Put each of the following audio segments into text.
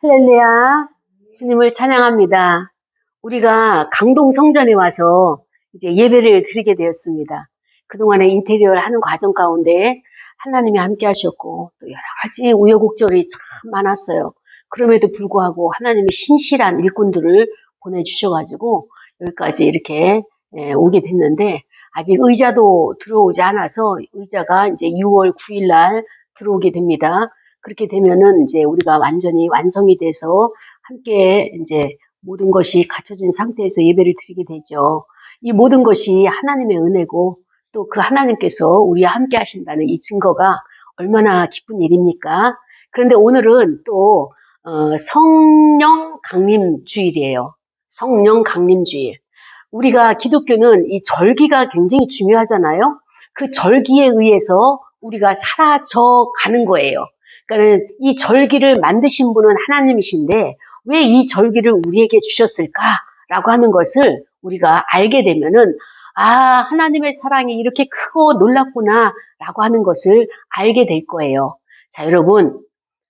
할렐루야, 주님을 찬양합니다. 우리가 강동 성전에 와서 이제 예배를 드리게 되었습니다. 그동안에 인테리어를 하는 과정 가운데 하나님이 함께 하셨고 또 여러 가지 우여곡절이 참 많았어요. 그럼에도 불구하고 하나님이 신실한 일꾼들을 보내주셔가지고 여기까지 이렇게 오게 됐는데 아직 의자도 들어오지 않아서 의자가 이제 6월 9일 날 들어오게 됩니다. 그렇게 되면은 이제 우리가 완전히 완성이 돼서 함께 이제 모든 것이 갖춰진 상태에서 예배를 드리게 되죠. 이 모든 것이 하나님의 은혜고 또 그 하나님께서 우리와 함께 하신다는 이 증거가 얼마나 기쁜 일입니까? 그런데 오늘은 또 성령 강림 주일이에요. 성령 강림 주일. 우리가 기독교는 이 절기가 굉장히 중요하잖아요. 그 절기에 의해서 우리가 사라져 가는 거예요. 그러니까 이 절기를 만드신 분은 하나님이신데 왜 이 절기를 우리에게 주셨을까라고 하는 것을 우리가 알게 되면은 하나님의 사랑이 이렇게 크고 놀랍구나라고 하는 것을 알게 될 거예요. 자, 여러분,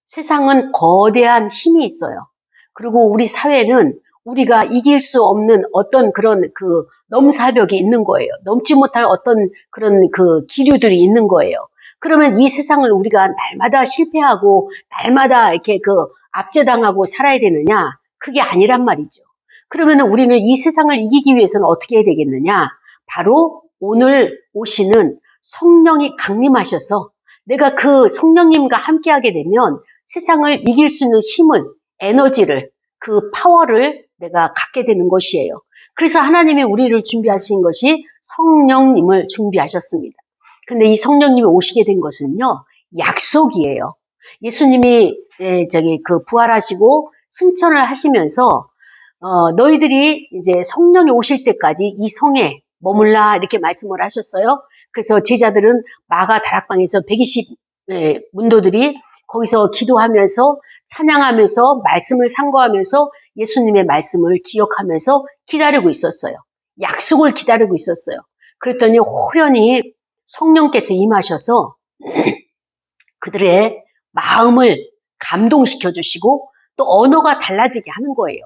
세상은 거대한 힘이 있어요. 그리고 우리 사회는 우리가 이길 수 없는 어떤 그런 넘사벽이 있는 거예요. 넘지 못할 어떤 그런 기류들이 있는 거예요. 그러면 이 세상을 우리가 날마다 실패하고 날마다 이렇게 압제당하고 살아야 되느냐? 그게 아니란 말이죠. 그러면 우리는 이 세상을 이기기 위해서는 어떻게 해야 되겠느냐? 바로 오늘 오시는 성령이 강림하셔서 내가 그 성령님과 함께하게 되면 세상을 이길 수 있는 힘을, 에너지를, 그 파워를 내가 갖게 되는 것이에요. 그래서 하나님이 우리를 준비하신 것이 성령님을 준비하셨습니다. 근데 이 성령님이 오시게 된 것은요, 약속이에요. 예수님이 부활하시고 승천을 하시면서 너희들이 이제 성령이 오실 때까지 이 성에 머물라 이렇게 말씀을 하셨어요. 그래서 제자들은 마가 다락방에서 120 문도들이 거기서 기도하면서 찬양하면서 말씀을 상고하면서 예수님의 말씀을 기억하면서 기다리고 있었어요. 약속을 기다리고 있었어요. 그랬더니 호련히 성령께서 임하셔서 그들의 마음을 감동시켜 주시고 또 언어가 달라지게 하는 거예요.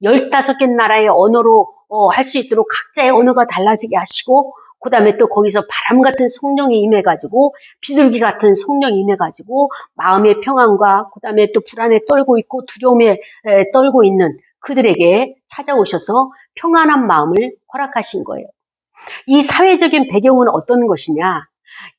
15개 나라의 언어로 할 수 있도록 각자의 언어가 달라지게 하시고 그 다음에 또 거기서 바람 같은 성령이 임해가지고 비둘기 같은 성령이 임해가지고 마음의 평안과 그 다음에 또 불안에 떨고 있고 두려움에 떨고 있는 그들에게 찾아오셔서 평안한 마음을 허락하신 거예요. 이 사회적인 배경은 어떤 것이냐?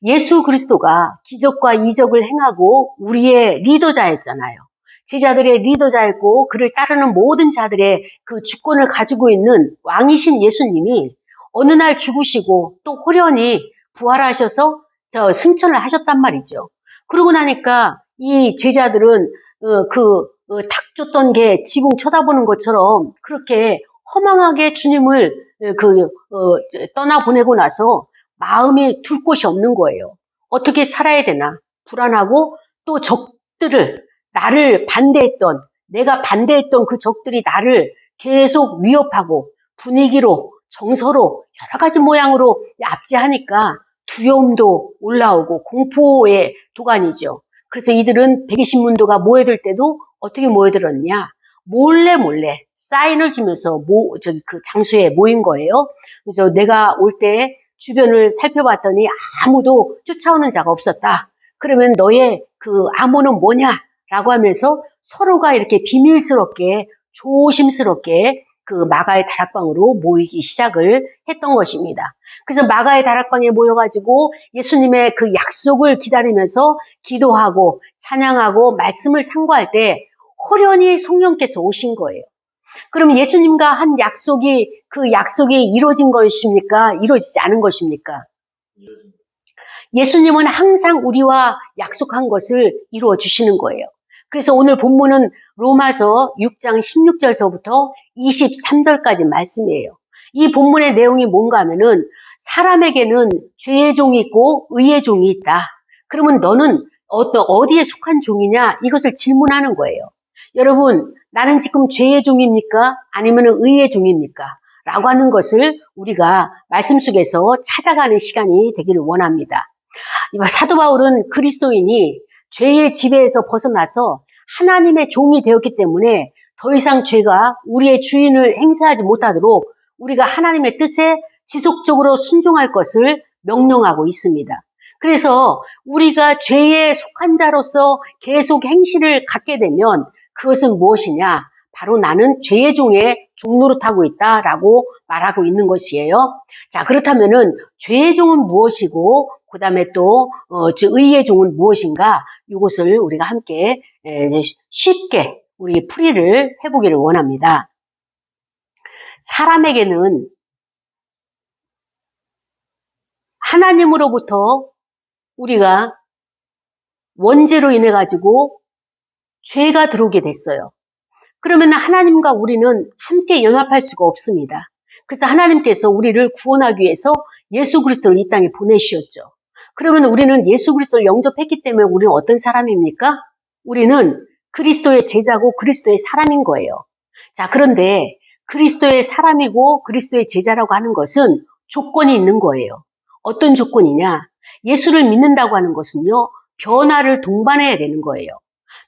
예수 그리스도가 기적과 이적을 행하고 우리의 리더자였잖아요. 제자들의 리더자였고 그를 따르는 모든 자들의 그 주권을 가지고 있는 왕이신 예수님이 어느 날 죽으시고 또 호련히 부활하셔서 승천을 하셨단 말이죠. 그러고 나니까 이 제자들은 닭 쫓던 개 지붕 쳐다보는 것처럼 그렇게 허망하게 주님을 떠나보내고 나서 마음이 둘 곳이 없는 거예요. 어떻게 살아야 되나 불안하고 또 적들을 내가 반대했던 그 적들이 나를 계속 위협하고 분위기로 정서로 여러 가지 모양으로 압제하니까 두려움도 올라오고 공포의 도가니죠. 그래서 이들은 120문도가 모여들 때도 어떻게 모여들었냐? 몰래 사인을 주면서 그 장소에 모인 거예요. 그래서 내가 올 때 주변을 살펴봤더니 아무도 쫓아오는 자가 없었다. 그러면 너의 그 암호는 뭐냐? 라고 하면서 서로가 이렇게 비밀스럽게 조심스럽게 그 마가의 다락방으로 모이기 시작을 했던 것입니다. 그래서 마가의 다락방에 모여가지고 예수님의 그 약속을 기다리면서 기도하고 찬양하고 말씀을 상고할 때 호련히 성령께서 오신 거예요. 그럼 예수님과 한 약속이 그 약속이 이루어진 것입니까? 이루어지지 않은 것입니까? 예수님은 항상 우리와 약속한 것을 이루어 주시는 거예요. 그래서 오늘 본문은 로마서 6장 16절서부터 23절까지 말씀이에요. 이 본문의 내용이 뭔가 하면은 사람에게는 죄의 종이 있고 의의 종이 있다. 그러면 너는 어디에 속한 종이냐? 이것을 질문하는 거예요. 여러분, 나는 지금 죄의 종입니까? 아니면 의의 종입니까? 라고 하는 것을 우리가 말씀 속에서 찾아가는 시간이 되기를 원합니다. 사도 바울은 그리스도인이 죄의 지배에서 벗어나서 하나님의 종이 되었기 때문에 더 이상 죄가 우리의 주인을 행사하지 못하도록 우리가 하나님의 뜻에 지속적으로 순종할 것을 명령하고 있습니다. 그래서 우리가 죄에 속한 자로서 계속 행실을 갖게 되면 그것은 무엇이냐? 바로 나는 죄의 종노릇하고 있다라고 말하고 있는 것이에요. 자, 그렇다면은 죄의 종은 무엇이고 그 다음에 또 의의 종은 무엇인가? 이것을 우리가 함께 쉽게 우리 풀이를 해보기를 원합니다. 사람에게는 하나님으로부터 우리가 원죄로 인해 가지고 죄가 들어오게 됐어요. 그러면 하나님과 우리는 함께 연합할 수가 없습니다. 그래서 하나님께서 우리를 구원하기 위해서 예수 그리스도를 이 땅에 보내주셨죠. 그러면 우리는 예수 그리스도를 영접했기 때문에 우리는 어떤 사람입니까? 우리는 그리스도의 제자고 그리스도의 사람인 거예요. 자, 그런데 그리스도의 사람이고 그리스도의 제자라고 하는 것은 조건이 있는 거예요. 어떤 조건이냐? 예수를 믿는다고 하는 것은요, 변화를 동반해야 되는 거예요.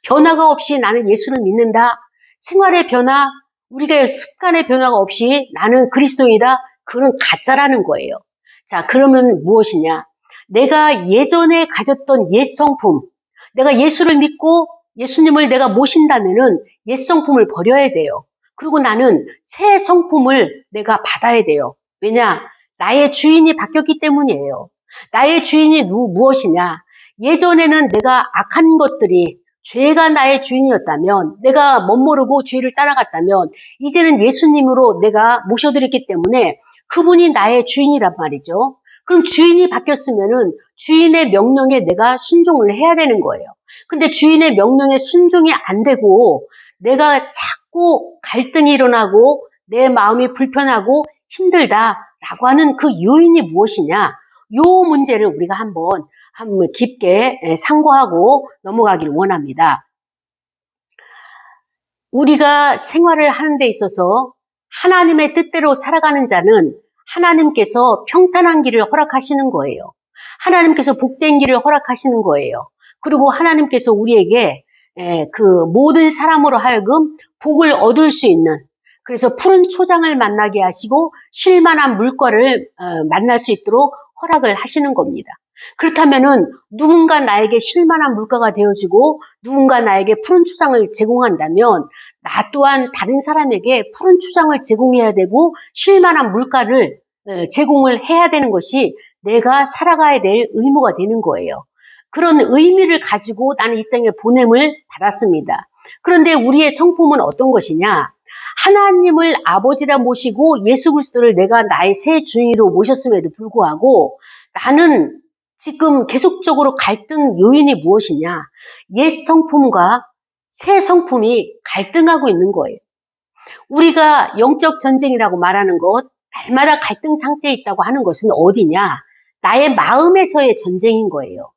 변화가 없이 나는 예수를 믿는다. 생활의 변화, 우리가 습관의 변화가 없이 나는 그리스도인이다. 그건 가짜라는 거예요. 자, 그러면 무엇이냐? 내가 예전에 가졌던 옛 성품, 내가 예수를 믿고 예수님을 내가 모신다면은 옛 성품을 버려야 돼요. 그리고 나는 새 성품을 내가 받아야 돼요. 왜냐? 나의 주인이 바뀌었기 때문이에요. 나의 주인이 무엇이냐? 예전에는 내가 악한 것들이 죄가 나의 주인이었다면, 내가 멋모르고 죄를 따라갔다면 이제는 예수님으로 내가 모셔드렸기 때문에 그분이 나의 주인이란 말이죠. 그럼 주인이 바뀌었으면은 주인의 명령에 내가 순종을 해야 되는 거예요. 근데 주인의 명령에 순종이 안 되고 내가 자꾸 갈등이 일어나고 내 마음이 불편하고 힘들다라고 하는 그 요인이 무엇이냐? 요 문제를 우리가 한번 깊게 상고하고 넘어가기를 원합니다. 우리가 생활을 하는 데 있어서 하나님의 뜻대로 살아가는 자는 하나님께서 평탄한 길을 허락하시는 거예요. 하나님께서 복된 길을 허락하시는 거예요. 그리고 하나님께서 우리에게 그 모든 사람으로 하여금 복을 얻을 수 있는, 그래서 푸른 초장을 만나게 하시고 쉴만한 물가를 만날 수 있도록 허락을 하시는 겁니다. 그렇다면은 누군가 나에게 쉴만한 물가가 되어주고 누군가 나에게 푸른 초장을 제공한다면 나 또한 다른 사람에게 푸른 초장을 제공해야 되고 쉴만한 물가를 제공을 해야 되는 것이 내가 살아가야 될 의무가 되는 거예요. 그런 의미를 가지고 나는 이 땅에 보냄을 받았습니다. 그런데 우리의 성품은 어떤 것이냐? 하나님을 아버지라 모시고 예수 그리스도를 내가 나의 새 주인으로 모셨음에도 불구하고 나는 지금 계속적으로 갈등 요인이 무엇이냐? 옛 성품과 새 성품이 갈등하고 있는 거예요. 우리가 영적 전쟁이라고 말하는 것, 날마다 갈등 상태에 있다고 하는 것은 어디냐? 나의 마음에서의 전쟁인 거예요.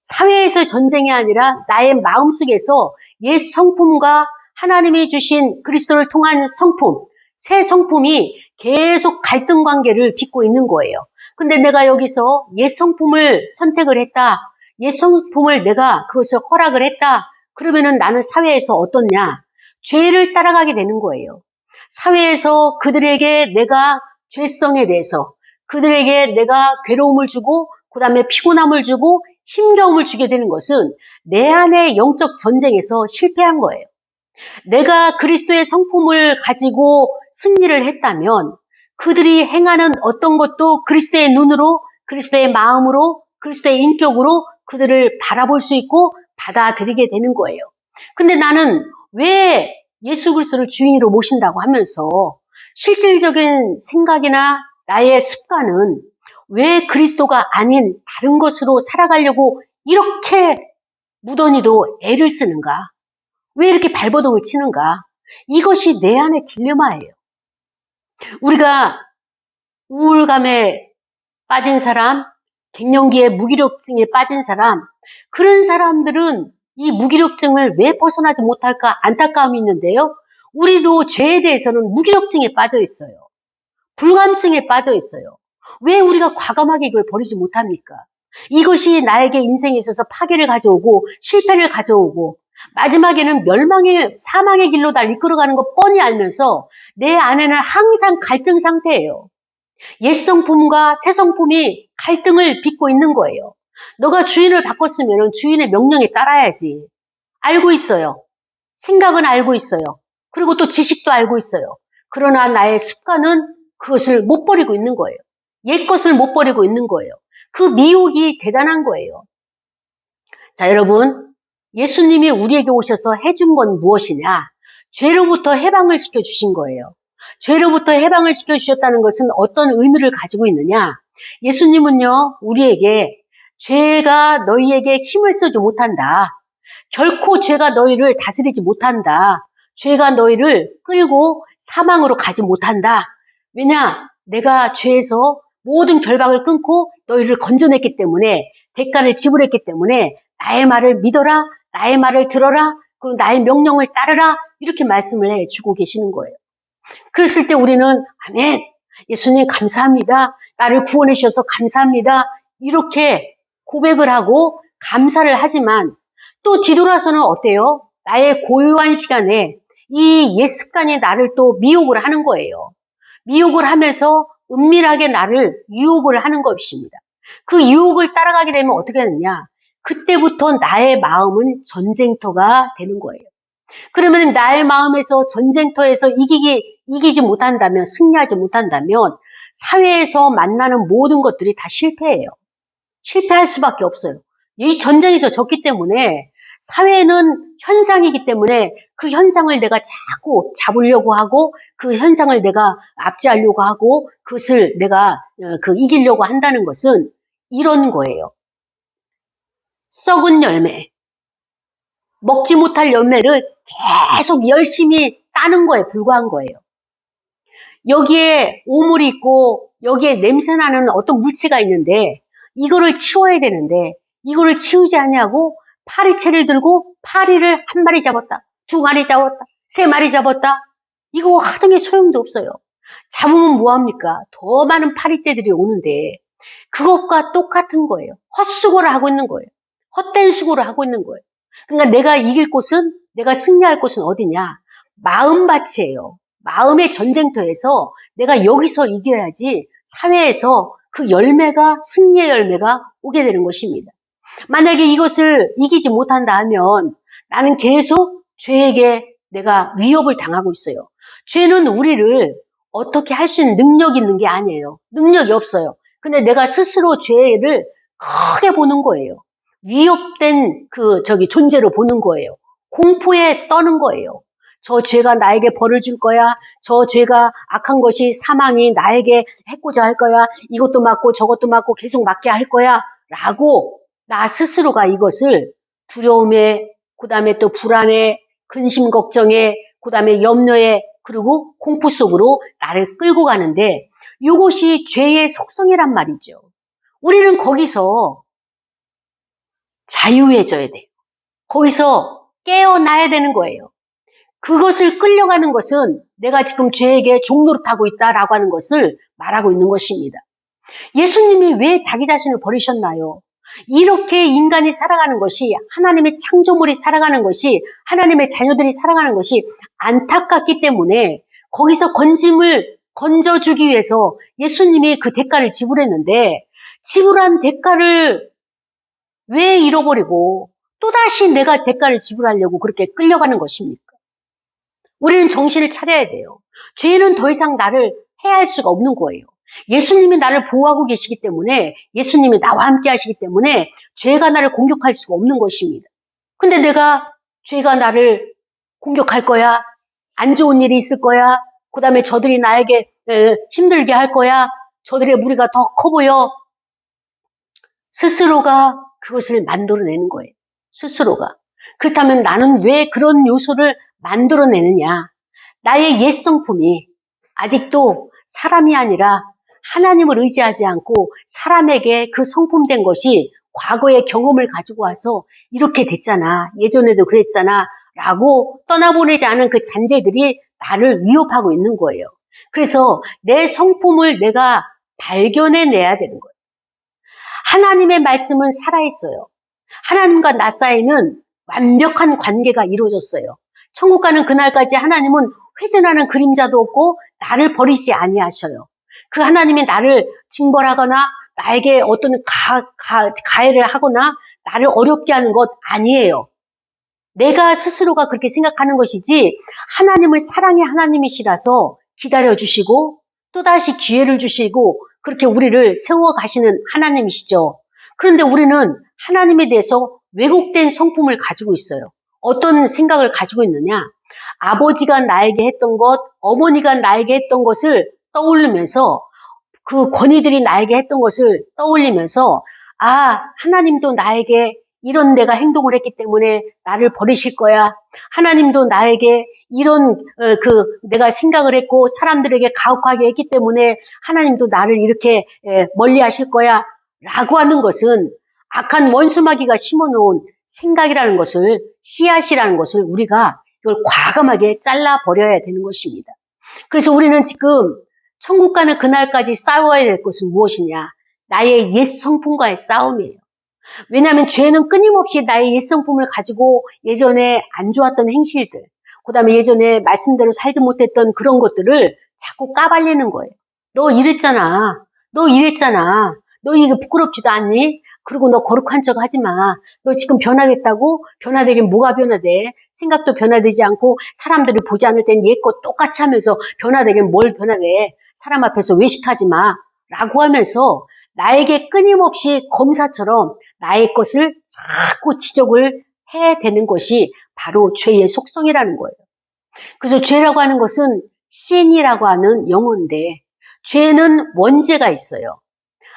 사회에서의 전쟁이 아니라 나의 마음속에서 옛 성품과 하나님이 주신 그리스도를 통한 성품, 새 성품이 계속 갈등 관계를 빚고 있는 거예요. 근데 내가 여기서 옛 성품을 선택을 했다. 옛 성품을 내가 그것을 허락을 했다. 그러면은 나는 사회에서 어떻냐? 죄를 따라가게 되는 거예요. 사회에서 그들에게 내가 죄성에 대해서 그들에게 내가 괴로움을 주고 그 다음에 피곤함을 주고 힘겨움을 주게 되는 것은 내 안의 영적 전쟁에서 실패한 거예요. 내가 그리스도의 성품을 가지고 승리를 했다면 그들이 행하는 어떤 것도 그리스도의 눈으로, 그리스도의 마음으로, 그리스도의 인격으로 그들을 바라볼 수 있고 받아들이게 되는 거예요. 근데 나는 왜 예수 그리스도를 주인으로 모신다고 하면서 실질적인 생각이나 나의 습관은 왜 그리스도가 아닌 다른 것으로 살아가려고 이렇게 무던히도 애를 쓰는가? 왜 이렇게 발버둥을 치는가? 이것이 내 안의 딜레마예요. 우리가 우울감에 빠진 사람, 갱년기에 무기력증에 빠진 사람, 그런 사람들은 이 무기력증을 왜 벗어나지 못할까 안타까움이 있는데요. 우리도 죄에 대해서는 무기력증에 빠져 있어요. 불감증에 빠져 있어요. 왜 우리가 과감하게 이걸 버리지 못합니까? 이것이 나에게 인생에 있어서 파괴를 가져오고 실패를 가져오고 마지막에는 멸망의 사망의 길로 날 이끌어가는 거 뻔히 알면서 내 안에는 항상 갈등 상태예요. 옛 성품과 새 성품이 갈등을 빚고 있는 거예요. 너가 주인을 바꿨으면 주인의 명령에 따라야지. 알고 있어요. 생각은 알고 있어요. 그리고 또 지식도 알고 있어요. 그러나 나의 습관은 그것을 못 버리고 있는 거예요. 옛 것을 못 버리고 있는 거예요. 그 미혹이 대단한 거예요. 자, 여러분, 예수님이 우리에게 오셔서 해준 건 무엇이냐? 죄로부터 해방을 시켜주신 거예요. 죄로부터 해방을 시켜주셨다는 것은 어떤 의미를 가지고 있느냐? 예수님은요, 우리에게 죄가 너희에게 힘을 쓰지 못한다. 결코 죄가 너희를 다스리지 못한다. 죄가 너희를 끌고 사망으로 가지 못한다. 왜냐? 내가 죄에서 모든 결박을 끊고 너희를 건져냈기 때문에, 대가를 지불했기 때문에 나의 말을 믿어라, 나의 말을 들어라, 그리고 나의 명령을 따르라, 이렇게 말씀을 해주고 계시는 거예요. 그랬을 때 우리는 아멘, 예수님 감사합니다, 나를 구원해 주셔서 감사합니다, 이렇게 고백을 하고 감사를 하지만 또 뒤돌아서는 어때요? 나의 고요한 시간에 이 옛 습관이 나를 또 미혹을 하는 거예요. 미혹을 하면서 은밀하게 나를 유혹을 하는 것입니다. 그 유혹을 따라가게 되면 어떻게 되느냐? 그때부터 나의 마음은 전쟁터가 되는 거예요. 그러면 나의 마음에서 전쟁터에서 이기지 못한다면, 승리하지 못한다면 사회에서 만나는 모든 것들이 다 실패해요. 실패할 수밖에 없어요. 이 전쟁에서 졌기 때문에 사회는 현상이기 때문에 그 현상을 내가 자꾸 잡으려고 하고 그 현상을 내가 압제하려고 하고 그것을 내가 이기려고 한다는 것은 이런 거예요. 썩은 열매, 먹지 못할 열매를 계속 열심히 따는 거에 불과한 거예요. 여기에 오물이 있고 여기에 냄새나는 어떤 물체가 있는데 이거를 치워야 되는데 이거를 치우지 않냐고 파리채를 들고 파리를 한 마리 잡았다, 두 마리 잡았다, 세 마리 잡았다. 이거 하등의 소용도 없어요. 잡으면 뭐합니까? 더 많은 파리떼들이 오는데 그것과 똑같은 거예요. 헛수고를 하고 있는 거예요. 헛된 수고를 하고 있는 거예요. 그러니까 내가 이길 곳은, 내가 승리할 곳은 어디냐? 마음밭이에요. 마음의 전쟁터에서 내가 여기서 이겨야지 사회에서 그 열매가, 승리의 열매가 오게 되는 것입니다. 만약에 이것을 이기지 못한다 하면 나는 계속 죄에게 내가 위협을 당하고 있어요. 죄는 우리를 어떻게 할 수 있는 능력이 있는 게 아니에요. 능력이 없어요. 근데 내가 스스로 죄를 크게 보는 거예요. 위협된 존재로 보는 거예요. 공포에 떠는 거예요. 저 죄가 나에게 벌을 줄 거야. 저 죄가 악한 것이 사망이 나에게 했고자 할 거야. 이것도 맞고 저것도 맞고 계속 맞게 할 거야. 라고 나 스스로가 이것을 두려움에, 그 다음에 또 불안에, 근심 걱정에, 그 다음에 염려에, 그리고 공포 속으로 나를 끌고 가는데 이것이 죄의 속성이란 말이죠. 우리는 거기서 자유해져야 돼요. 거기서 깨어나야 되는 거예요. 그것을 끌려가는 것은 내가 지금 죄에게 종노릇하고 있다라고 하는 것을 말하고 있는 것입니다. 예수님이 왜 자기 자신을 버리셨나요? 이렇게 인간이 살아가는 것이, 하나님의 창조물이 살아가는 것이, 하나님의 자녀들이 살아가는 것이 안타깝기 때문에 거기서 건져주기 위해서 예수님이 그 대가를 지불했는데 지불한 대가를 왜 잃어버리고 또다시 내가 대가를 지불하려고 그렇게 끌려가는 것입니까? 우리는 정신을 차려야 돼요. 죄는 더 이상 나를 해할 수가 없는 거예요. 예수님이 나를 보호하고 계시기 때문에, 예수님이 나와 함께 하시기 때문에 죄가 나를 공격할 수가 없는 것입니다. 근데 내가 죄가 나를 공격할 거야, 안 좋은 일이 있을 거야, 그 다음에 저들이 나에게 힘들게 할 거야, 저들의 무리가 더 커 보여, 스스로가 그것을 만들어내는 거예요. 스스로가. 그렇다면 나는 왜 그런 요소를 만들어내느냐? 나의 옛 성품이 아직도 사람이 아니라 하나님을 의지하지 않고 사람에게 그 성품된 것이 과거의 경험을 가지고 와서 이렇게 됐잖아, 예전에도 그랬잖아 라고 떠나보내지 않은 그 잔재들이 나를 위협하고 있는 거예요. 그래서 내 성품을 내가 발견해내야 되는 거예요. 하나님의 말씀은 살아있어요. 하나님과 나 사이는 완벽한 관계가 이루어졌어요. 천국 가는 그날까지 하나님은 회전하는 그림자도 없고 나를 버리지 아니하셔요. 그 하나님이 나를 징벌하거나 나에게 어떤 가해를 하거나 나를 어렵게 하는 것 아니에요. 내가 스스로가 그렇게 생각하는 것이지 하나님을 사랑의 하나님이시라서 기다려주시고 또다시 기회를 주시고 그렇게 우리를 세워가시는 하나님이시죠. 그런데 우리는 하나님에 대해서 왜곡된 성품을 가지고 있어요. 어떤 생각을 가지고 있느냐? 아버지가 나에게 했던 것, 어머니가 나에게 했던 것을 떠올리면서 그 권위들이 나에게 했던 것을 떠올리면서 하나님도 나에게 이런 내가 행동을 했기 때문에 나를 버리실 거야. 하나님도 나에게 이런 내가 생각을 했고 사람들에게 가혹하게 했기 때문에 하나님도 나를 이렇게 멀리 하실 거야. 라고 하는 것은 악한 원수마귀가 심어놓은 생각이라는 것을, 씨앗이라는 것을 우리가 이걸 과감하게 잘라버려야 되는 것입니다. 그래서 우리는 지금 천국 가는 그날까지 싸워야 될 것은 무엇이냐? 나의 옛 성품과의 싸움이에요. 왜냐하면 죄는 끊임없이 나의 옛 성품을 가지고 예전에 안 좋았던 행실들, 그 다음에 예전에 말씀대로 살지 못했던 그런 것들을 자꾸 까발리는 거예요. 너 이랬잖아. 너 이랬잖아. 너 이거 부끄럽지도 않니? 그리고 너 거룩한 척 하지 마. 너 지금 변화됐다고? 변화되긴 뭐가 변화돼? 생각도 변화되지 않고 사람들이 보지 않을 땐 옛 것 똑같이 하면서 변화되긴 뭘 변화돼? 사람 앞에서 외식하지 마. 라고 하면서 나에게 끊임없이 검사처럼 나의 것을 자꾸 지적을 해야 되는 것이 바로 죄의 속성이라는 거예요. 그래서 죄라고 하는 것은 신이라고 하는 영혼인데 죄는 원죄가 있어요.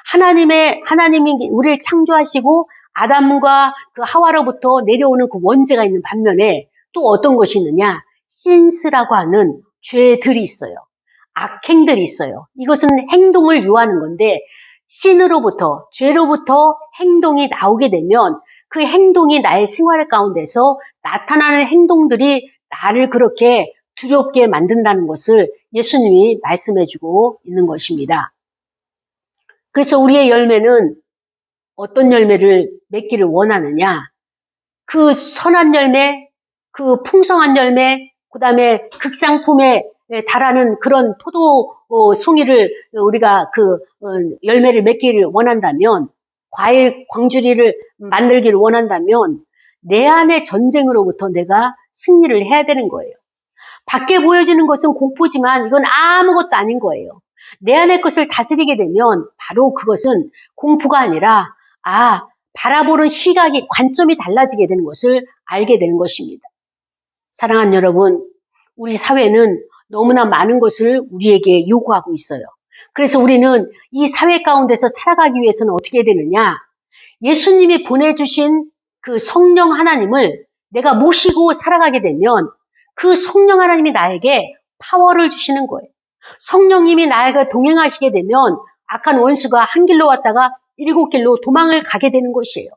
하나님이 우리를 창조하시고 아담과 그 하와로부터 내려오는 그 원죄가 있는 반면에 또 어떤 것이 있느냐? 신스라고 하는 죄들이 있어요. 악행들이 있어요. 이것은 행동을 요하는 건데 신으로부터, 죄로부터 행동이 나오게 되면 그 행동이 나의 생활 가운데서 나타나는 행동들이 나를 그렇게 두렵게 만든다는 것을 예수님이 말씀해주고 있는 것입니다. 그래서 우리의 열매는 어떤 열매를 맺기를 원하느냐? 그 선한 열매, 그 풍성한 열매, 그 다음에 극상품에 달하는 그런 포도 송이를 우리가 열매를 맺기를 원한다면, 과일 광주리를 만들기를 원한다면 내 안의 전쟁으로부터 내가 승리를 해야 되는 거예요. 밖에 보여지는 것은 공포지만 이건 아무것도 아닌 거예요. 내 안의 것을 다스리게 되면 바로 그것은 공포가 아니라 바라보는 시각이 관점이 달라지게 되는 것을 알게 되는 것입니다. 사랑하는 여러분, 우리 사회는 너무나 많은 것을 우리에게 요구하고 있어요. 그래서 우리는 이 사회 가운데서 살아가기 위해서는 어떻게 해야 되느냐? 예수님이 보내주신 그 성령 하나님을 내가 모시고 살아가게 되면 그 성령 하나님이 나에게 파워를 주시는 거예요. 성령님이 나에게 동행하시게 되면 악한 원수가 한 길로 왔다가 7길로 도망을 가게 되는 것이에요.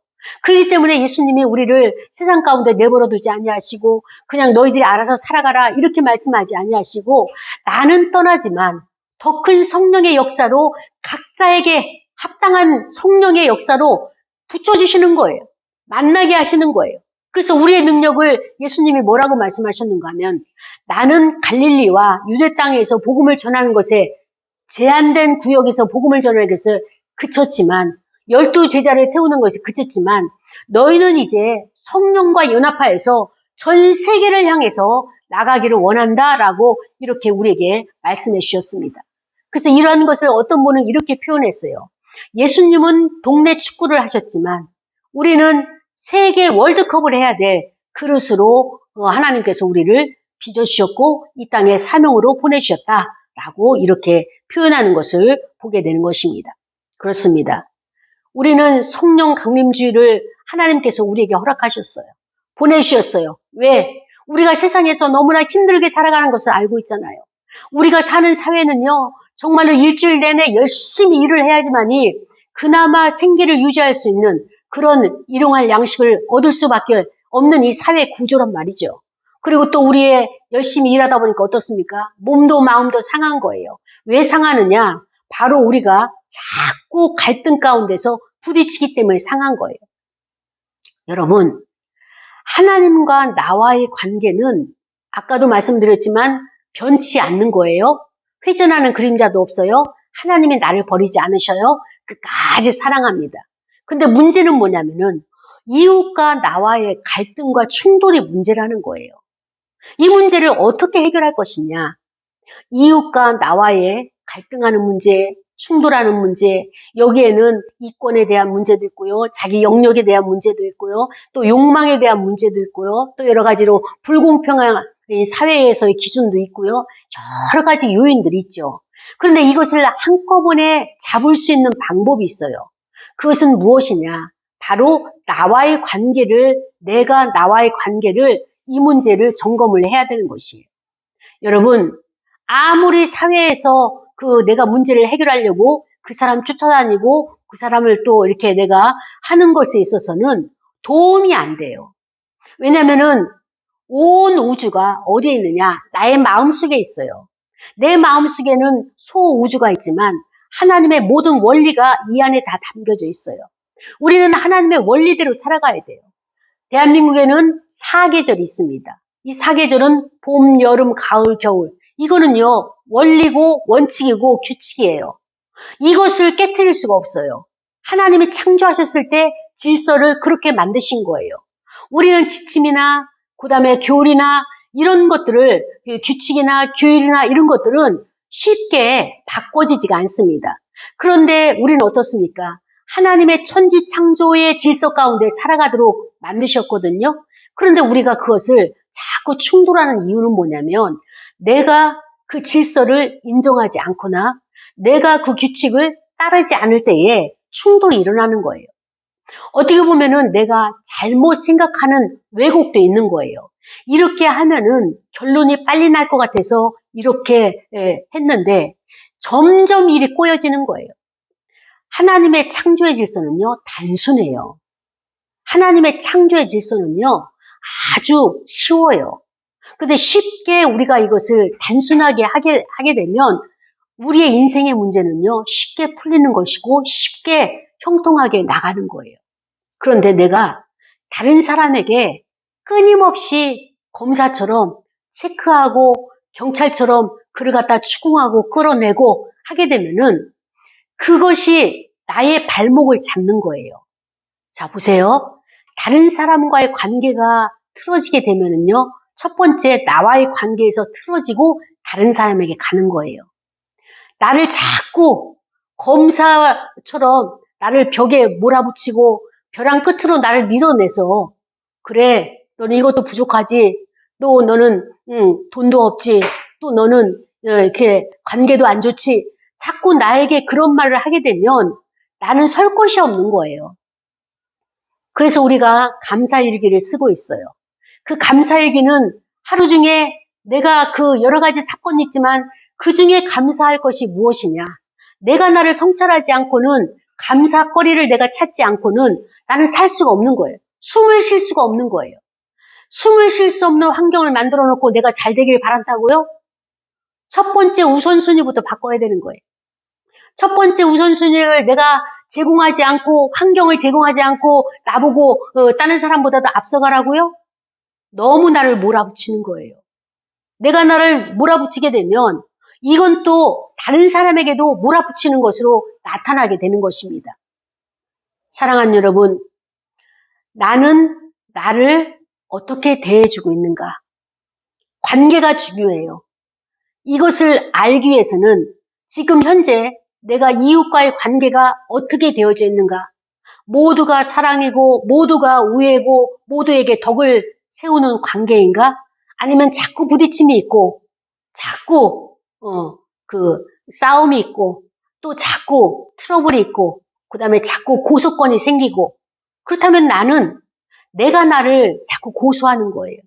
그렇기 때문에 예수님이 우리를 세상 가운데 내버려 두지 아니하시고 그냥 너희들이 알아서 살아가라 이렇게 말씀하지 아니하시고 나는 떠나지만 더 큰 성령의 역사로 각자에게 합당한 성령의 역사로 붙여주시는 거예요. 만나게 하시는 거예요. 그래서 우리의 능력을 예수님이 뭐라고 말씀하셨는가 하면 나는 갈릴리와 유대 땅에서 복음을 전하는 것에 제한된 구역에서 복음을 전하는 것을 그쳤지만 12 제자를 세우는 것이 그쳤지만 너희는 이제 성령과 연합하여서 전 세계를 향해서 나가기를 원한다라고 이렇게 우리에게 말씀해 주셨습니다. 그래서 이러한 것을 어떤 분은 이렇게 표현했어요. 예수님은 동네 축구를 하셨지만 우리는 세계 월드컵을 해야 될 그릇으로 하나님께서 우리를 빚어주셨고 이 땅에 사명으로 보내주셨다라고 이렇게 표현하는 것을 보게 되는 것입니다. 그렇습니다. 우리는 성령 강림주의를 하나님께서 우리에게 허락하셨어요. 보내주셨어요. 왜? 우리가 세상에서 너무나 힘들게 살아가는 것을 알고 있잖아요. 우리가 사는 사회는요. 정말로 일주일 내내 열심히 일을 해야지만이 그나마 생계를 유지할 수 있는 그런 일용할 양식을 얻을 수밖에 없는 이 사회 구조란 말이죠. 그리고 또 우리의 열심히 일하다 보니까 어떻습니까? 몸도 마음도 상한 거예요. 왜 상하느냐? 바로 우리가 자꾸 갈등 가운데서 부딪히기 때문에 상한 거예요. 여러분, 하나님과 나와의 관계는 아까도 말씀드렸지만 변치 않는 거예요. 회전하는 그림자도 없어요. 하나님이 나를 버리지 않으셔요. 끝까지 사랑합니다. 근데 문제는 뭐냐면은 이웃과 나와의 갈등과 충돌이 문제라는 거예요. 이 문제를 어떻게 해결할 것이냐? 이웃과 나와의 갈등하는 문제, 충돌하는 문제, 여기에는 이권에 대한 문제도 있고요, 자기 영역에 대한 문제도 있고요, 또 욕망에 대한 문제도 있고요, 또 여러 가지로 불공평한 사회에서의 기준도 있고요, 여러 가지 요인들이 있죠. 그런데 이것을 한꺼번에 잡을 수 있는 방법이 있어요. 그것은 무엇이냐? 바로 내가 나와의 관계를, 이 문제를 점검을 해야 되는 것이에요. 여러분, 아무리 사회에서 내가 문제를 해결하려고 그 사람 쫓아다니고 그 사람을 또 이렇게 내가 하는 것에 있어서는 도움이 안 돼요. 왜냐면은 온 우주가 어디에 있느냐? 나의 마음속에 있어요. 내 마음속에는 소우주가 있지만 하나님의 모든 원리가 이 안에 다 담겨져 있어요. 우리는 하나님의 원리대로 살아가야 돼요. 대한민국에는 4계절이 있습니다. 이 4계절은 봄, 여름, 가을, 겨울. 이거는요, 원리고 원칙이고 규칙이에요. 이것을 깨트릴 수가 없어요. 하나님이 창조하셨을 때 질서를 그렇게 만드신 거예요. 우리는 지침이나 그다음에 교리나 이런 것들을, 규칙이나 규율이나 이런 것들은 쉽게 바꿔지지가 않습니다. 그런데 우리는 어떻습니까? 하나님의 천지 창조의 질서 가운데 살아가도록 만드셨거든요. 그런데 우리가 그것을 자꾸 충돌하는 이유는 뭐냐면 내가 그 질서를 인정하지 않거나 내가 그 규칙을 따르지 않을 때에 충돌이 일어나는 거예요. 어떻게 보면은 내가 잘못 생각하는 왜곡도 있는 거예요. 이렇게 하면은 결론이 빨리 날 것 같아서 이렇게 했는데 점점 일이 꼬여지는 거예요. 하나님의 창조의 질서는요, 단순해요. 하나님의 창조의 질서는요, 아주 쉬워요. 근데 쉽게 우리가 이것을 단순하게 하게 되면 우리의 인생의 문제는요, 쉽게 풀리는 것이고 쉽게 형통하게 나가는 거예요. 그런데 내가 다른 사람에게 끊임없이 검사처럼 체크하고 경찰처럼 그를 갖다 추궁하고 끌어내고 하게 되면은 그것이 나의 발목을 잡는 거예요. 자, 보세요. 다른 사람과의 관계가 틀어지게 되면은요, 첫 번째 나와의 관계에서 틀어지고 다른 사람에게 가는 거예요. 나를 자꾸 검사처럼 나를 벽에 몰아붙이고 벼랑 끝으로 나를 밀어내서 그래, 너는 이것도 부족하지, 또 너는 돈도 없지, 또 너는 이렇게 관계도 안 좋지, 자꾸 나에게 그런 말을 하게 되면 나는 설 곳이 없는 거예요. 그래서 우리가 감사일기를 쓰고 있어요. 그 감사일기는 하루 중에 내가 그 여러 가지 사건이 있지만 그 중에 감사할 것이 무엇이냐. 내가 나를 성찰하지 않고는 감사거리를 내가 찾지 않고는 나는 살 수가 없는 거예요. 숨을 쉴 수가 없는 거예요. 숨을 쉴 수 없는 환경을 만들어 놓고 내가 잘 되길 바란다고요? 첫 번째 우선순위부터 바꿔야 되는 거예요. 첫 번째 우선순위를 내가 제공하지 않고 환경을 제공하지 않고 나보고 다른 사람보다도 앞서가라고요? 너무 나를 몰아붙이는 거예요. 내가 나를 몰아붙이게 되면 이건 또 다른 사람에게도 몰아붙이는 것으로 나타나게 되는 것입니다. 사랑하는 여러분, 나는 나를 어떻게 대해주고 있는가? 관계가 중요해요. 이것을 알기 위해서는 지금 현재 내가 이웃과의 관계가 어떻게 되어져 있는가? 모두가 사랑이고 모두가 우애고 모두에게 덕을 세우는 관계인가? 아니면 자꾸 부딪힘이 있고 자꾸 싸움이 있고 또 자꾸 트러블이 있고 그다음에 자꾸 고소권이 생기고 그렇다면 나는 내가 나를 자꾸 고소하는 거예요.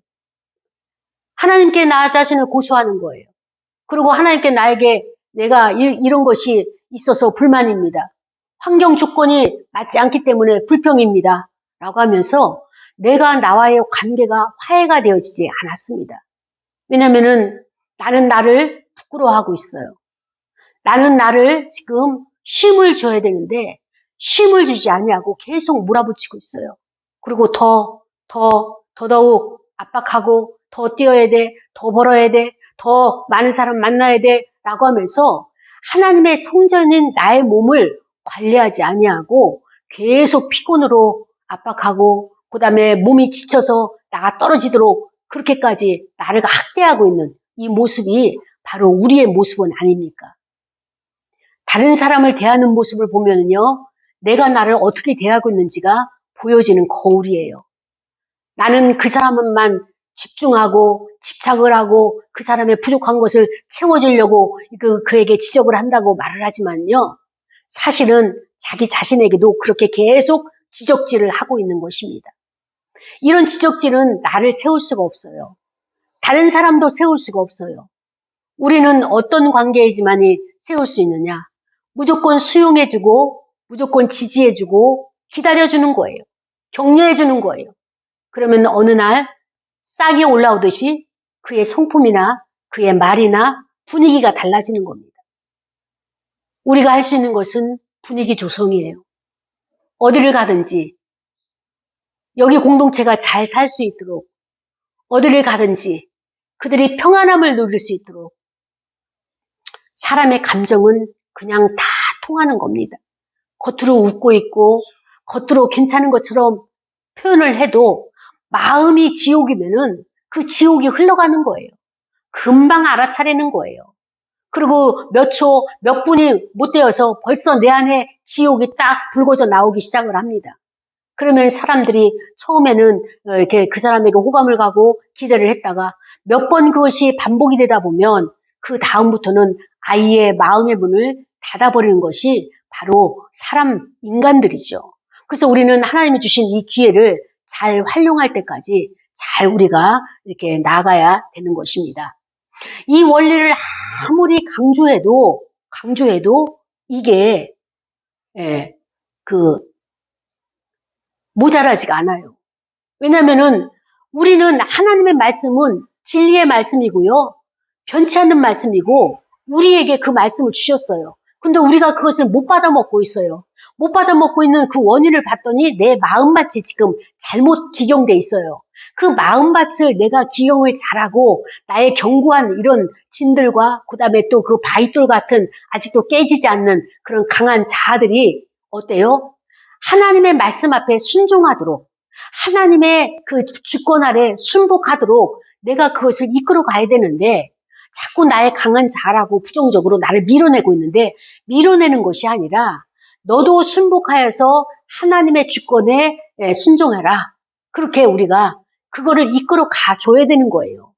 하나님께 나 자신을 고소하는 거예요. 그리고 하나님께 나에게 내가 이런 것이 있어서 불만입니다. 환경 조건이 맞지 않기 때문에 불평입니다. 라고 하면서 내가 나와의 관계가 화해가 되어지지 않았습니다. 왜냐면은 나는 나를 부끄러워하고 있어요. 나는 나를 지금 쉼을 줘야 되는데 쉼을 주지 않냐고 계속 몰아붙이고 있어요. 그리고 더 더더욱 압박하고 더 뛰어야 돼, 더 벌어야 돼, 더 많은 사람 만나야 돼 라고 하면서 하나님의 성전인 나의 몸을 관리하지 아니하고 계속 피곤으로 압박하고 그 다음에 몸이 지쳐서 나가 떨어지도록 그렇게까지 나를 학대하고 있는 이 모습이 바로 우리의 모습은 아닙니까? 다른 사람을 대하는 모습을 보면요, 내가 나를 어떻게 대하고 있는지가 보여지는 거울이에요. 나는 그 사람만 집중하고 집착을 하고 그 사람의 부족한 것을 채워주려고 그에게 지적을 한다고 말을 하지만요, 사실은 자기 자신에게도 그렇게 계속 지적질을 하고 있는 것입니다. 이런 지적질은 나를 세울 수가 없어요. 다른 사람도 세울 수가 없어요. 우리는 어떤 관계이지만이 세울 수 있느냐? 무조건 수용해주고 무조건 지지해주고 기다려주는 거예요. 격려해주는 거예요. 그러면 어느 날 싹이 올라오듯이 그의 성품이나 그의 말이나 분위기가 달라지는 겁니다. 우리가 할 수 있는 것은 분위기 조성이에요. 어디를 가든지 여기 공동체가 잘 살 수 있도록, 어디를 가든지 그들이 평안함을 누릴 수 있도록, 사람의 감정은 그냥 다 통하는 겁니다. 겉으로 웃고 있고 겉으로 괜찮은 것처럼 표현을 해도 마음이 지옥이면은 그 지옥이 흘러가는 거예요. 금방 알아차리는 거예요. 그리고 몇 초, 몇 분이 못 되어서 벌써 내 안에 지옥이 딱 불거져 나오기 시작을 합니다. 그러면 사람들이 처음에는 이렇게 그 사람에게 호감을 가고 기대를 했다가 몇 번 그것이 반복이 되다 보면 그 다음부터는 아이의 마음의 문을 닫아버리는 것이 바로 인간들이죠. 그래서 우리는 하나님이 주신 이 기회를 잘 활용할 때까지 잘 우리가 이렇게 나가야 되는 것입니다. 이 원리를 아무리 강조해도 이게 모자라지가 않아요. 왜냐면은 우리는 하나님의 말씀은 진리의 말씀이고요. 변치 않는 말씀이고 우리에게 그 말씀을 주셨어요. 근데 우리가 그것을 못 받아 먹고 있어요. 못 받아 먹고 있는 그 원인을 봤더니 내 마음밭이 지금 잘못 기경돼 있어요. 그 마음밭을 내가 기경을 잘하고 나의 견고한 이런 진들과 그다음에 또 그 바위돌 같은 아직도 깨지지 않는 그런 강한 자아들이 어때요? 하나님의 말씀 앞에 순종하도록, 하나님의 그 주권 아래 순복하도록 내가 그것을 이끌어 가야 되는데 자꾸 나의 강한 자라고 부정적으로 나를 밀어내고 있는데, 밀어내는 것이 아니라 너도 순복하여서 하나님의 주권에 순종해라. 그렇게 우리가 그거를 이끌어 가줘야 되는 거예요.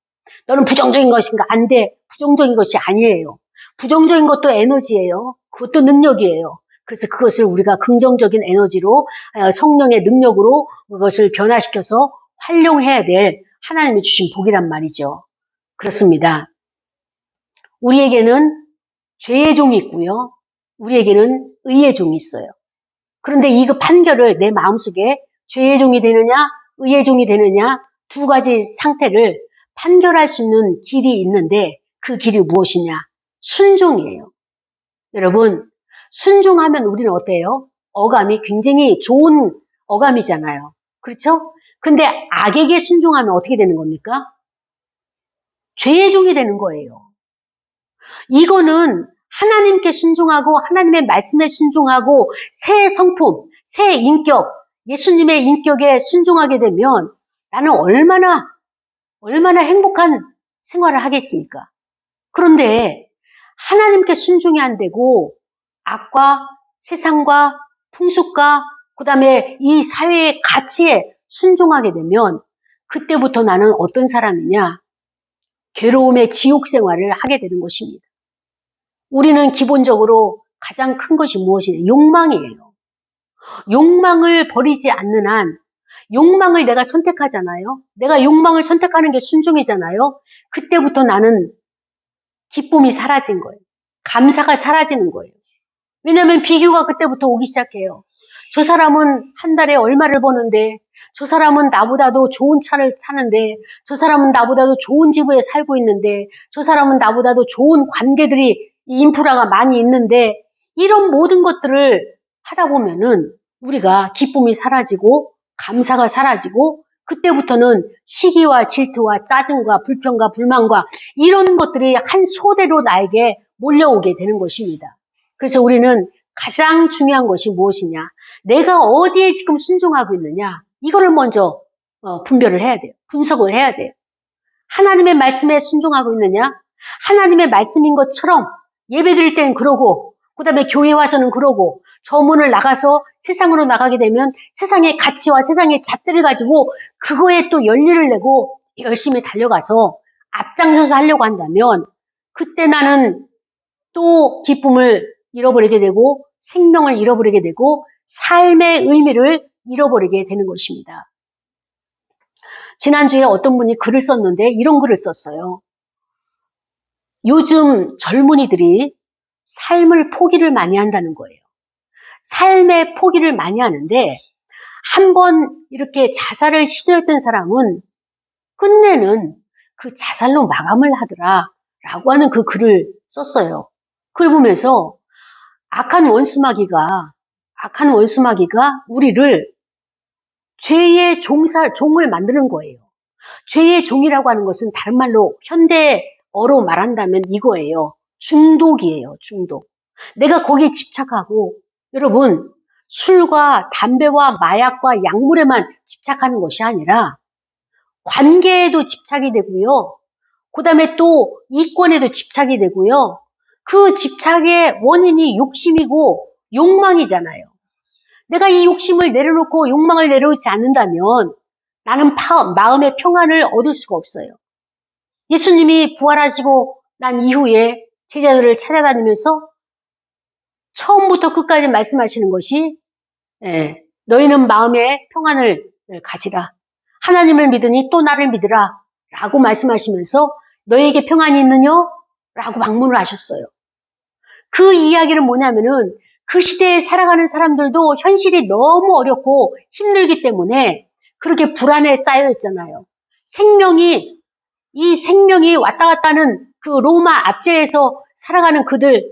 너는 부정적인 것인가? 안 돼. 부정적인 것이 아니에요. 부정적인 것도 에너지예요. 그것도 능력이에요. 그래서 그것을 우리가 긍정적인 에너지로, 성령의 능력으로 그것을 변화시켜서 활용해야 될 하나님이 주신 복이란 말이죠. 그렇습니다. 우리에게는 죄의 종이 있고요. 우리에게는 의의 종이 있어요. 그런데 이 판결을 내 마음속에 죄의 종이 되느냐, 의의 종이 되느냐, 두 가지 상태를 판결할 수 있는 길이 있는데 그 길이 무엇이냐? 순종이에요. 여러분, 순종하면 우리는 어때요? 어감이 굉장히 좋은 어감이잖아요. 그렇죠? 근데 악에게 순종하면 어떻게 되는 겁니까? 죄의 종이 되는 거예요. 이거는 하나님께 순종하고 하나님의 말씀에 순종하고 새 성품, 새 인격, 예수님의 인격에 순종하게 되면 나는 얼마나 행복한 생활을 하겠습니까? 그런데 하나님께 순종이 안 되고 악과 세상과 풍습과 그다음에 이 사회의 가치에 순종하게 되면 그때부터 나는 어떤 사람이냐? 괴로움의 지옥 생활을 하게 되는 것입니다. 우리는 기본적으로 가장 큰 것이 무엇이냐? 욕망이에요. 욕망을 버리지 않는 한, 욕망을 내가 선택하잖아요. 내가 욕망을 선택하는 게 순종이잖아요. 그때부터 나는 기쁨이 사라진 거예요. 감사가 사라지는 거예요. 왜냐하면 비교가 그때부터 오기 시작해요. 저 사람은 한 달에 얼마를 버는데, 저 사람은 나보다도 좋은 차를 타는데, 저 사람은 나보다도 좋은 집에 살고 있는데, 저 사람은 나보다도 좋은 관계들이, 인프라가 많이 있는데, 이런 모든 것들을 하다 보면은 우리가 기쁨이 사라지고 감사가 사라지고 그때부터는 시기와 질투와 짜증과 불평과 불만과 이런 것들이 한 소대로 나에게 몰려오게 되는 것입니다. 그래서 우리는 가장 중요한 것이 무엇이냐? 내가 어디에 지금 순종하고 있느냐? 이거를 먼저 분별을 해야 돼요. 분석을 해야 돼요. 하나님의 말씀에 순종하고 있느냐? 하나님의 말씀인 것처럼 예배 드릴 땐 그러고, 그 다음에 교회 와서는 그러고, 저 문을 나가서 세상으로 나가게 되면 세상의 가치와 세상의 잣대를 가지고 그거에 또 열의를 내고 열심히 달려가서 앞장서서 하려고 한다면 그때 나는 또 기쁨을 잃어버리게 되고 생명을 잃어버리게 되고 삶의 의미를 잃어버리게 되는 것입니다. 지난주에 어떤 분이 글을 썼는데 이런 글을 썼어요. 요즘 젊은이들이 삶을 포기를 많이 한다는 거예요. 삶의 포기를 많이 하는데 한번 이렇게 자살을 시도했던 사람은 끝내는 그 자살로 마감을 하더라 라고 하는 그 글을 썼어요. 그걸 보면서 악한 원수마귀가 우리를 죄의 종을 만드는 거예요. 죄의 종이라고 하는 것은 다른 말로 현대어로 말한다면 이거예요. 중독이에요. 중독. 내가 거기에 집착하고 여러분 술과 담배와 마약과 약물에만 집착하는 것이 아니라 관계에도 집착이 되고요. 그 다음에 또 이권에도 집착이 되고요. 그 집착의 원인이 욕심이고 욕망이잖아요. 내가 이 욕심을 내려놓고 욕망을 내려놓지 않는다면 나는 마음의 평안을 얻을 수가 없어요. 예수님이 부활하시고 난 이후에 제자들을 찾아다니면서 처음부터 끝까지 말씀하시는 것이 너희는 마음의 평안을 가지라. 하나님을 믿으니 또 나를 믿으라 라고 말씀하시면서 너희에게 평안이 있느냐? 라고 방문을 하셨어요. 그 이야기는 뭐냐면은 그 시대에 살아가는 사람들도 현실이 너무 어렵고 힘들기 때문에 그렇게 불안에 쌓여 있잖아요. 이 생명이 왔다 갔다 하는 그 로마 압제에서 살아가는 그들,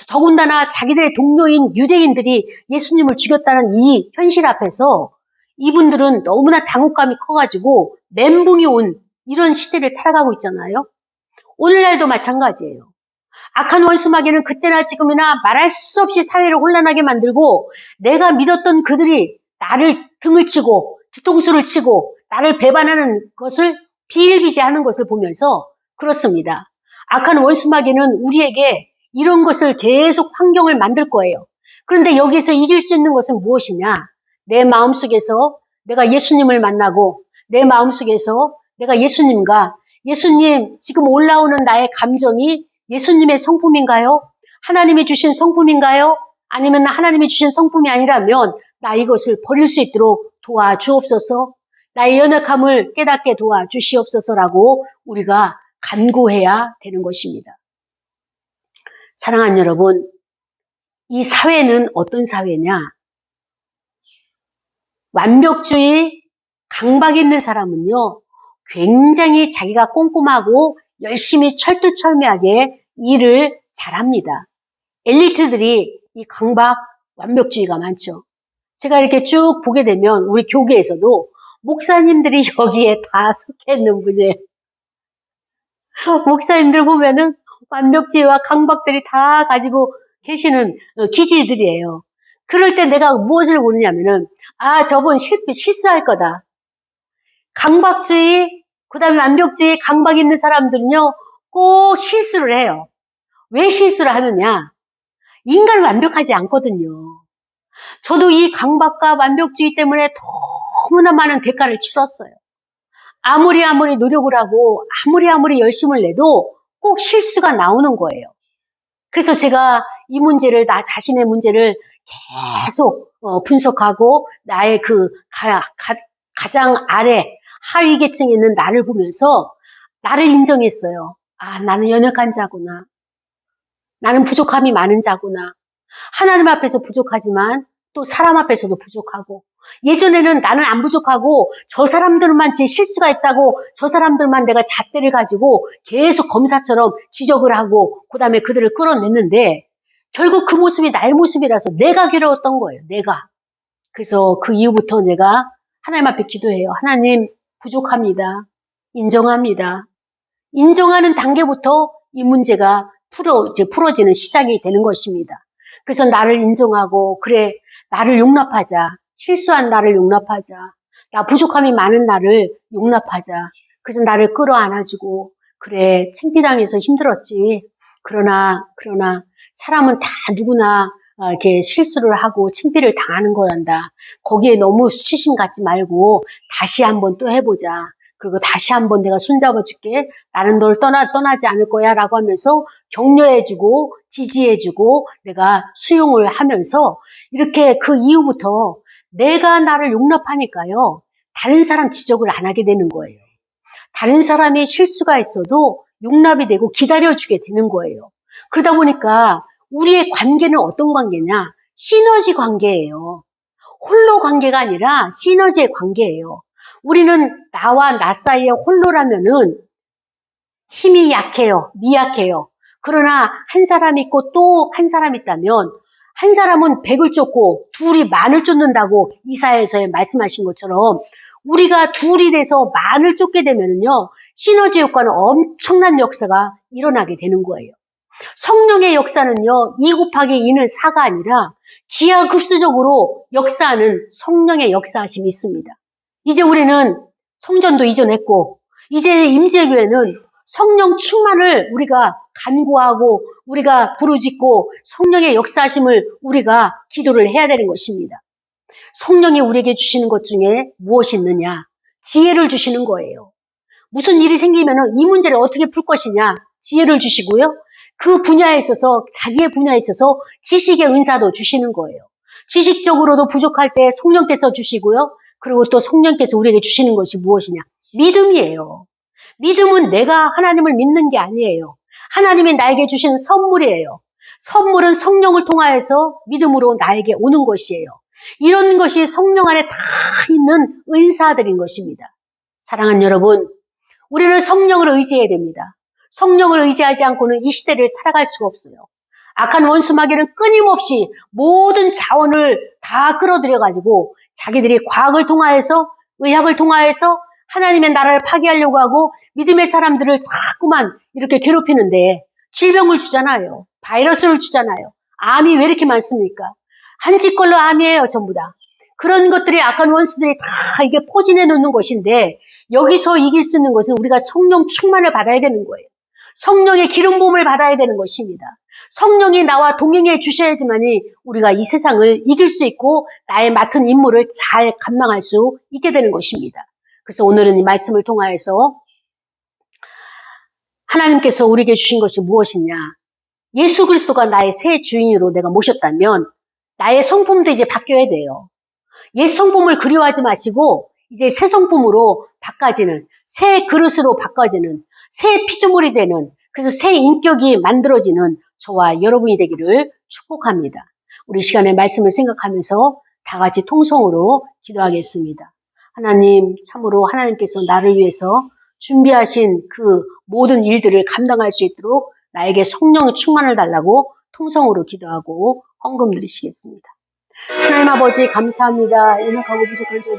더군다나 자기들의 동료인 유대인들이 예수님을 죽였다는 이 현실 앞에서 이분들은 너무나 당혹감이 커가지고 멘붕이 온 이런 시대를 살아가고 있잖아요. 오늘날도 마찬가지예요. 악한 원수마귀는 그때나 지금이나 말할 수 없이 사회를 혼란하게 만들고 내가 믿었던 그들이 나를 등을 치고 뒤통수를 치고 나를 배반하는 것을 비일비재하는 것을 보면서 그렇습니다. 악한 원수마귀는 우리에게 이런 것을 계속 환경을 만들 거예요. 그런데 여기서 이길 수 있는 것은 무엇이냐? 내 마음속에서 내가 예수님을 만나고 내 마음속에서 내가 예수님 지금 올라오는 나의 감정이 예수님의 성품인가요? 하나님이 주신 성품인가요? 아니면 하나님이 주신 성품이 아니라면 나 이것을 버릴 수 있도록 도와주옵소서. 나의 연약함을 깨닫게 도와주시옵소서라고 우리가 간구해야 되는 것입니다. 사랑하는 여러분, 이 사회는 어떤 사회냐? 완벽주의, 강박 있는 사람은요, 굉장히 자기가 꼼꼼하고 열심히 철두철미하게 일을 잘합니다. 엘리트들이 이 강박, 완벽주의가 많죠. 제가 이렇게 쭉 보게 되면 우리 교계에서도 목사님들이 여기에 다 속해 있는 분이에요. 목사님들 보면은 완벽주의와 강박들이 다 가지고 계시는 기질들이에요. 그럴 때 내가 무엇을 보느냐면은 저분 실수할 거다. 강박주의, 그 다음에 완벽주의, 강박 있는 사람들은요 꼭 실수를 해요. 왜 실수를 하느냐? 인간은 완벽하지 않거든요. 저도 이 강박과 완벽주의 때문에 너무나 많은 대가를 치렀어요. 아무리 노력을 하고 아무리 열심을 내도 꼭 실수가 나오는 거예요. 그래서 제가 이 문제를, 나 자신의 문제를 계속 분석하고 나의 그 가장 아래 하위 계층에 있는 나를 보면서 나를 인정했어요. 나는 연약한 자구나. 나는 부족함이 많은 자구나. 하나님 앞에서 부족하지만 또 사람 앞에서도 부족하고, 예전에는 나는 안 부족하고 저 사람들만 제 실수가 있다고 저 사람들만 내가 잣대를 가지고 계속 검사처럼 지적을 하고 그 다음에 그들을 끌어냈는데 결국 그 모습이 나의 모습이라서 내가 괴로웠던 거예요. 내가. 그래서 그 이후부터 내가 하나님 앞에 기도해요. 하나님, 부족합니다. 인정합니다. 인정하는 단계부터 이 문제가 풀어지는 시작이 되는 것입니다. 그래서 나를 인정하고, 그래, 나를 용납하자. 실수한 나를 용납하자. 나 부족함이 많은 나를 용납하자. 그래서 나를 끌어안아주고, 그래, 창피당해서 힘들었지. 그러나 사람은 다 누구나 이렇게 실수를 하고 창피를 당하는 거란다. 거기에 너무 수치심 갖지 말고 다시 한번 또 해보자. 그리고 다시 한번 내가 손잡아 줄게. 나는 널 떠나지 않을 거야 라고 하면서 격려해주고 지지해주고 내가 수용을 하면서 이렇게 그 이후부터 내가 나를 용납하니까요. 다른 사람 지적을 안 하게 되는 거예요. 다른 사람의 실수가 있어도 용납이 되고 기다려주게 되는 거예요. 그러다 보니까 우리의 관계는 어떤 관계냐? 시너지 관계예요. 홀로 관계가 아니라 시너지의 관계예요. 우리는 나와 나 사이에 홀로라면은 힘이 약해요. 미약해요. 그러나 한 사람 있고 또 한 사람 있다면 한 사람은 100을 쫓고 둘이 만을 쫓는다고 이사야에서 말씀하신 것처럼 우리가 둘이 돼서 만을 쫓게 되면요 시너지 효과는 엄청난 역사가 일어나게 되는 거예요. 성령의 역사는요 2 곱하기 2는 4가 아니라 기하급수적으로 역사하는 성령의 역사하심이 있습니다. 이제 우리는 성전도 이전했고 이제 임재교회는 성령 충만을 우리가 간구하고 우리가 부르짖고 성령의 역사하심을 우리가 기도를 해야 되는 것입니다. 성령이 우리에게 주시는 것 중에 무엇이 있느냐? 지혜를 주시는 거예요. 무슨 일이 생기면 이 문제를 어떻게 풀 것이냐? 지혜를 주시고요. 그 분야에 있어서 자기의 분야에 있어서 지식의 은사도 주시는 거예요. 지식적으로도 부족할 때 성령께서 주시고요. 그리고 또 성령께서 우리에게 주시는 것이 무엇이냐? 믿음이에요. 믿음은 내가 하나님을 믿는 게 아니에요. 하나님이 나에게 주신 선물이에요. 선물은 성령을 통하여서 믿음으로 나에게 오는 것이에요. 이런 것이 성령 안에 다 있는 은사들인 것입니다. 사랑하는 여러분, 우리는 성령을 의지해야 됩니다. 성령을 의지하지 않고는 이 시대를 살아갈 수가 없어요. 악한 원수 마귀는 끊임없이 모든 자원을 다 끌어들여가지고 자기들이 과학을 통하여서 의학을 통하여서 하나님의 나라를 파괴하려고 하고 믿음의 사람들을 자꾸만 이렇게 괴롭히는데 질병을 주잖아요. 바이러스를 주잖아요. 암이 왜 이렇게 많습니까? 한 짓걸로 암이에요, 전부 다. 그런 것들이 악한 원수들이 다 이게 포진해 놓는 것인데 여기서 이길 수 있는 것은 우리가 성령 충만을 받아야 되는 거예요. 성령의 기름 부음을 받아야 되는 것입니다. 성령이 나와 동행해 주셔야지만이 우리가 이 세상을 이길 수 있고 나의 맡은 임무를 잘 감당할 수 있게 되는 것입니다. 그래서 오늘은 이 말씀을 통하여서 하나님께서 우리에게 주신 것이 무엇이냐? 예수 그리스도가 나의 새 주인으로 내가 모셨다면 나의 성품도 이제 바뀌어야 돼요. 옛 성품을 그리워하지 마시고 이제 새 성품으로 바꿔지는, 새 그릇으로 바꿔지는, 새 피조물이 되는, 그래서 새 인격이 만들어지는 저와 여러분이 되기를 축복합니다. 우리 시간에 말씀을 생각하면서 다 같이 통성으로 기도하겠습니다. 하나님, 참으로 하나님께서 나를 위해서 준비하신 그 모든 일들을 감당할 수 있도록 나에게 성령의 충만을 달라고 통성으로 기도하고 헌금 드리시겠습니다. 하나님 아버지 감사합니다. 연약하고 부족한 저희